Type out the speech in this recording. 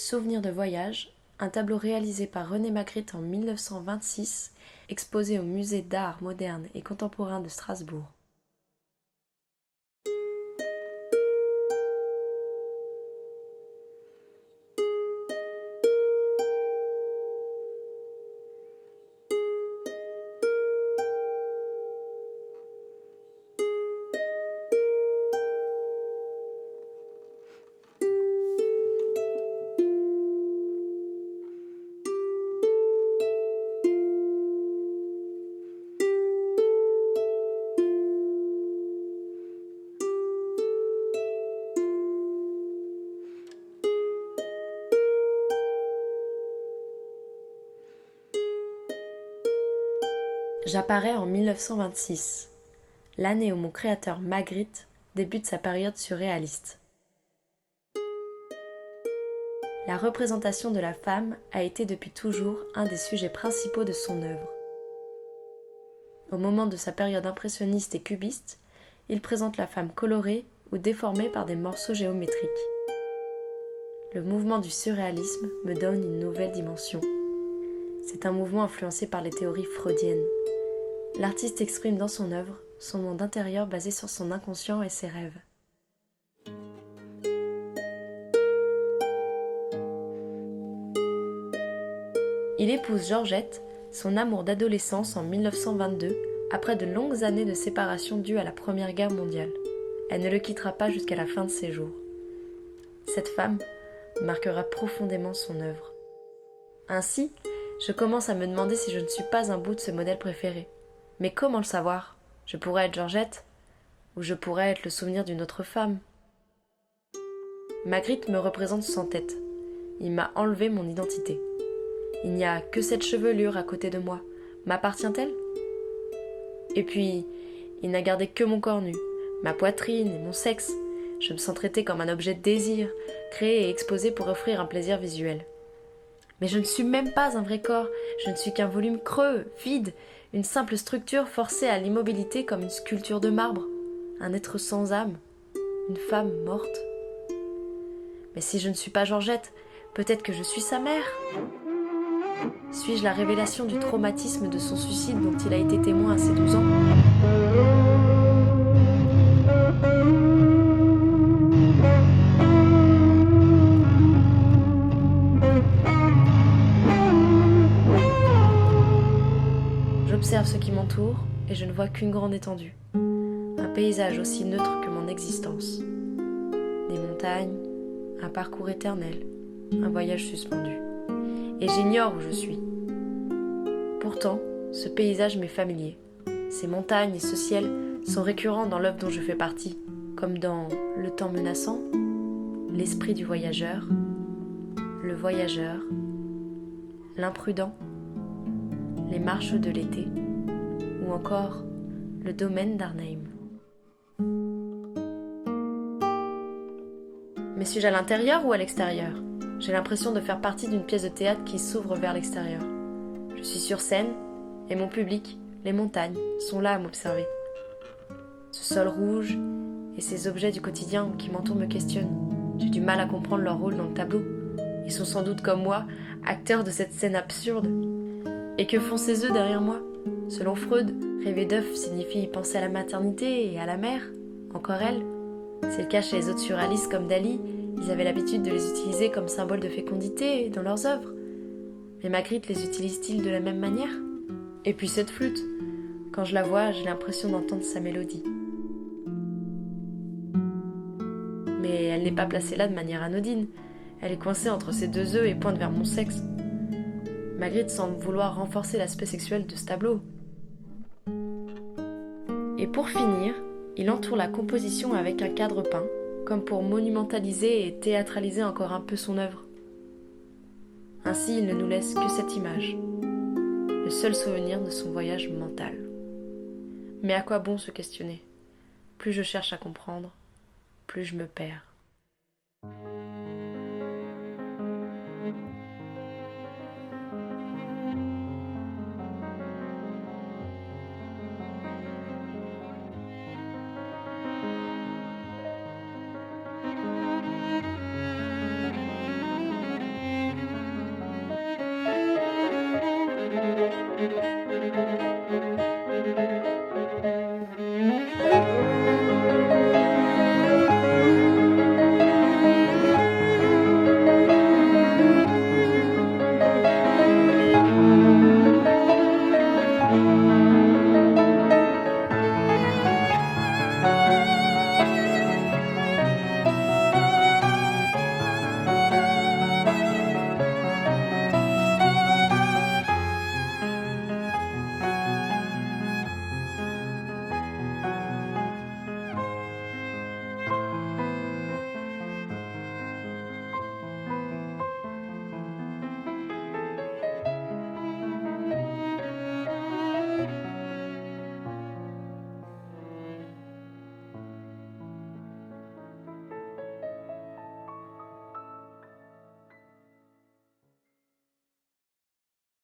Souvenirs de voyage, un tableau réalisé par René Magritte en 1926, exposé au Musée d'art moderne et contemporain de Strasbourg. J'apparais en 1926, l'année où mon créateur Magritte débute sa période surréaliste. La représentation de la femme a été depuis toujours un des sujets principaux de son œuvre. Au moment de sa période impressionniste et cubiste, il présente la femme colorée ou déformée par des morceaux géométriques. Le mouvement du surréalisme me donne une nouvelle dimension. C'est un mouvement influencé par les théories freudiennes. L'artiste exprime dans son œuvre son monde intérieur basé sur son inconscient et ses rêves. Il épouse Georgette, son amour d'adolescence en 1922, après de longues années de séparation dues à la Première Guerre mondiale. Elle ne le quittera pas jusqu'à la fin de ses jours. Cette femme marquera profondément son œuvre. Ainsi, je commence à me demander si je ne suis pas un bout de ce modèle préféré. Mais comment le savoir ? Je pourrais être Georgette, ou je pourrais être le souvenir d'une autre femme. Magritte me représente sans tête. Il m'a enlevé mon identité. Il n'y a que cette chevelure à côté de moi. M'appartient-elle ? Et puis, il n'a gardé que mon corps nu, ma poitrine et mon sexe. Je me sens traitée comme un objet de désir, créé et exposé pour offrir un plaisir visuel. Mais je ne suis même pas un vrai corps, je ne suis qu'un volume creux, vide, une simple structure forcée à l'immobilité comme une sculpture de marbre, un être sans âme, une femme morte. Mais si je ne suis pas Georgette, peut-être que je suis sa mère. Suis-je la révélation du traumatisme de son suicide dont il a été témoin à ses 12 ans ? J'observe ce qui m'entoure et je ne vois qu'une grande étendue. Un paysage aussi neutre que mon existence. Des montagnes, un parcours éternel, un voyage suspendu. Et j'ignore où je suis. Pourtant, ce paysage m'est familier. Ces montagnes et ce ciel sont récurrents dans l'œuvre dont je fais partie, comme dans Le temps menaçant, L'esprit du voyageur, Le voyageur, L'imprudent, Les marches de l'été, ou encore Le domaine d'Arnheim. Mais suis-je à l'intérieur ou à l'extérieur ? J'ai l'impression de faire partie d'une pièce de théâtre qui s'ouvre vers l'extérieur. Je suis sur scène, et mon public, les montagnes, sont là à m'observer. Ce sol rouge et ces objets du quotidien qui m'entourent me questionnent. J'ai du mal à comprendre leur rôle dans le tableau. Ils sont sans doute comme moi, acteurs de cette scène absurde. Et que font ces œufs derrière moi ? Selon Freud, rêver d'œufs signifie penser à la maternité et à la mère. Encore elle. C'est le cas chez les autres surréalistes comme Dali. Ils avaient l'habitude de les utiliser comme symbole de fécondité dans leurs œuvres. Mais Magritte les utilise-t-il de la même manière ? Et puis cette flûte, quand je la vois, j'ai l'impression d'entendre sa mélodie. Mais elle n'est pas placée là de manière anodine. Elle est coincée entre ces deux œufs et pointe vers mon sexe. Magritte semble vouloir renforcer l'aspect sexuel de ce tableau. Et pour finir, il entoure la composition avec un cadre peint, comme pour monumentaliser et théâtraliser encore un peu son œuvre. Ainsi, il ne nous laisse que cette image, le seul souvenir de son voyage mental. Mais à quoi bon se questionner ? Plus je cherche à comprendre, plus je me perds.